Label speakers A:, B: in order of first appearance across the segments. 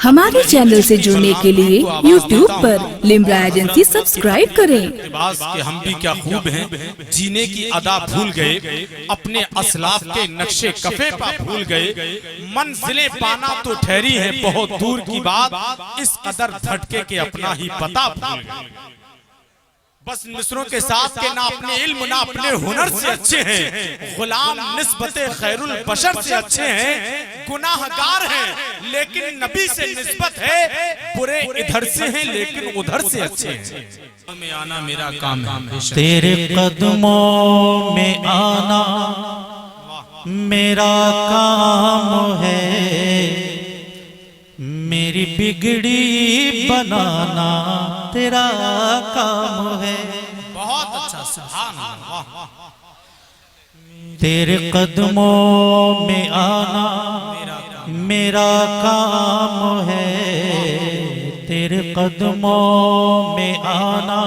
A: ہمارے چینل سے جڑنے کے لیے یوٹیوب پر لمرا ایجنسی سبسکرائب کریں۔
B: لباس کے ہم بھی کیا خوب ہیں، جینے کی ادا بھول گئے، اپنے اسلاف کے نقشے کفے پا بھول گئے، منزلیں پانا تو ٹھہری ہے بہت دور کی بات، اس قدر دھٹکے کے اپنا ہی پتہ بھول گئے۔ بس مصروں کے ساتھ کے نہ اپنے علم نہ اپنے ہنر سے اچھے ہیں، غلام نسبت خیر البشر سے اچھے ہیں، گناہگار ہیں لیکن نبی سے نسبت ہے، برے ادھر سے ہیں لیکن ادھر سے اچھے ہیں۔ میں آنا میرا کام ہے،
C: تیرے قدموں میں آنا میرا کام ہے، میری بگڑی بنانا تیرا کام ہے۔
B: بہت اچھا، سبحان اللہ۔
C: تیرے قدموں میں آنا میرا کام ہے، تیرے قدموں میں آنا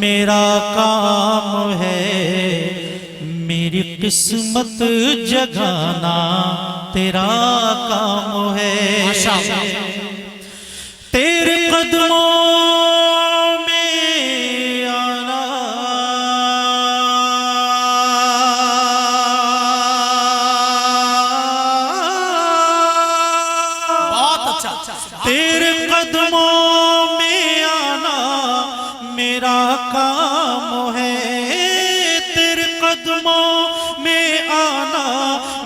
C: میرا کام ہے، میری قسمت جگانا تیرا کام ہے۔ تیرے قدموں میں آنا
B: بہت اچھا،
C: تیرے قدموں میں آنا میرا کام ہے، تیرے قدموں میں آنا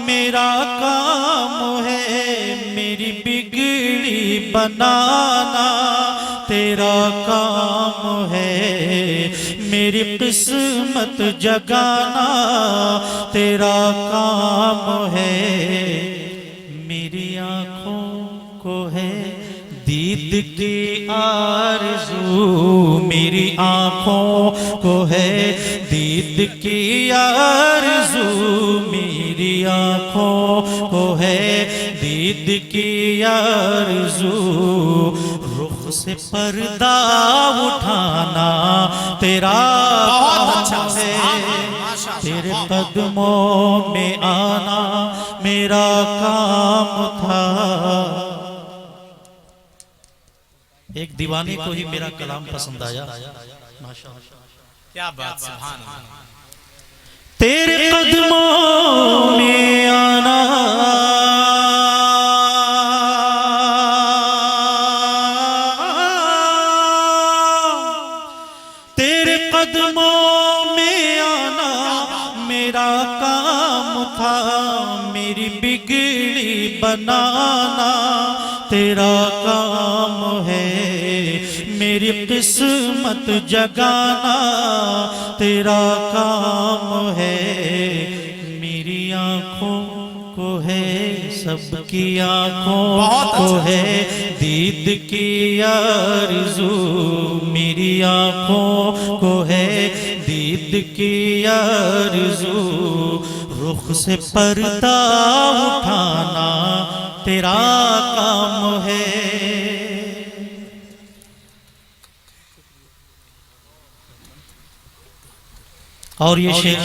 C: میرا کام ہے، میری بگڑی بنانا تیرا کام ہے، میری قسمت جگانا تیرا کام ہے، میری آنکھوں کو ہے دید کی آرزو، میری آنکھوں کو ہے دید کی آرزو، میری آنکھوں کو ہے دید کی آرزو، رخ سے پردہ اٹھانا تیرا کام ہے، تیرے قدموں میں آنا میرا کام تھا۔ ایک دیوانے کو ہی میرا کلام پسند آیا،
B: کیا بات، سبحان اللہ۔
C: تیرے قدموں میں آنا تیرے قدموں میں آنا میرا کام تھا، میری بگڑی بنانا تیرا کام ہے، میری قسمت جگانا تیرا کام ہے، میری آنکھوں کو ہے سب کی آنکھوں کو ہے دید کی آرزو، میری آنکھوں کو ہے دید کی آرزو، رخ سے پردہ اٹھانا تیرا کام ہے۔ اور یہ شعر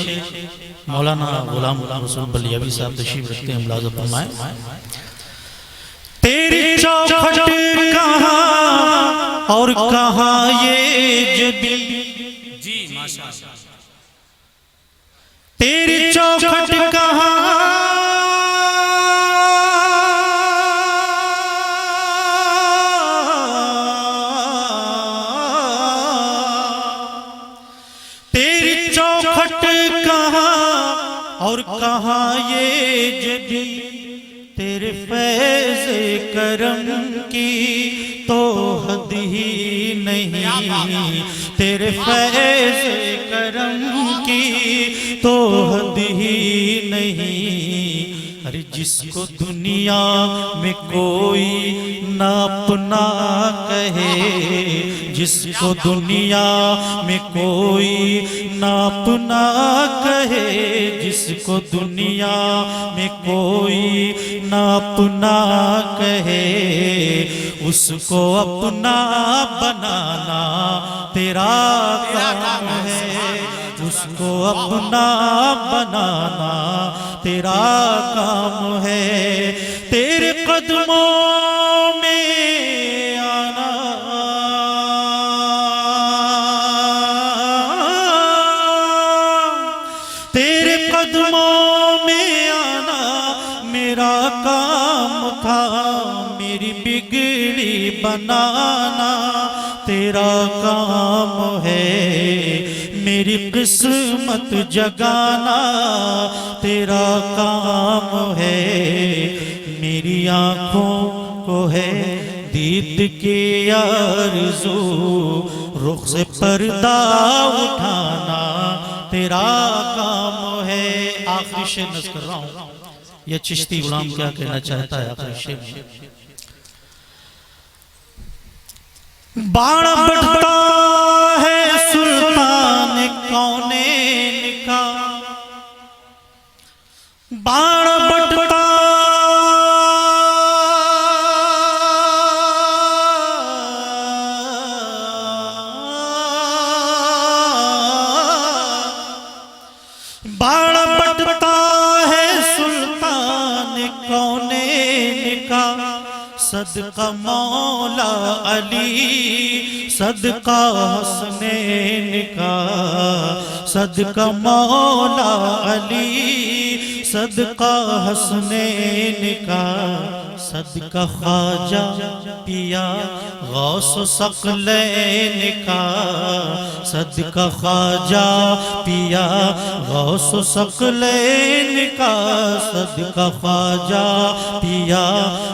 C: مولانا غلام رسول بلیوی صاحب تشریف رکھتے ہیں، ملاحظہ فرمائیں۔ تیری چوکھٹ کہاں اور کہاں یہ جبی،
B: جی ماشاءاللہ،
C: تیری چوکھٹ کہاں اور کہاں یہ جبی، تیرے فیض کرم کی تو حد ہی نہیں، تیرے فیض کرم کی تو حد ہی نہیں، ارے جس کو دنیا میں کوئی نہ اپنا کہے، جس کو دنیا میں کوئی نہ اپنا کہے، جس کو دنیا میں کوئی نہ اپنا کہے، اس کو اپنا بنانا تیرا کام ہے، اس کو اپنا بنانا تیرا کام ہے، تیرے قدموں میں میری بگڑی بنانا تیرا کام ہے، میری قسمت جگانا تیرا کام ہے، میری آنکھوں کو ہے دید کی آرزو، رخ سے پردہ اٹھانا تیرا کام ہے۔ آخری شعر نظر کر رہا ہوں، یہ چشتی غلام کیا کہنا چاہتا ہے آخری شعر میں۔ باڑ بڑھتا ہے سلطان کونین کا، باڑ بڑھتا ہے سلطان کونین کا، صدقہ مولا علی صدقہ حسنین کا، صدقہ مولا علی صدقہ حسنین کا، صدقہ خواجہ پیا غوث ثقلین کا، صدقہ خواجہ پیا غوث ثقلین کا، صدقہ خواجہ پیا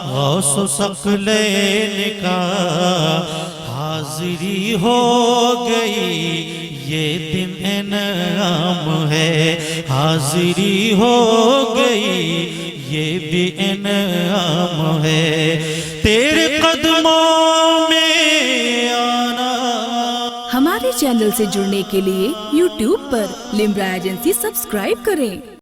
C: غوث ثقلین کا، حاضری ہو گئی یہ دن انعام ہے، حاضری ہو گئی یہ بھی انعام ہے، تیرے قدموں میں آنا۔
A: ہمارے چینل سے جڑنے کے لیے YouTube پر لمرا ایجنسی سبسکرائب کریں۔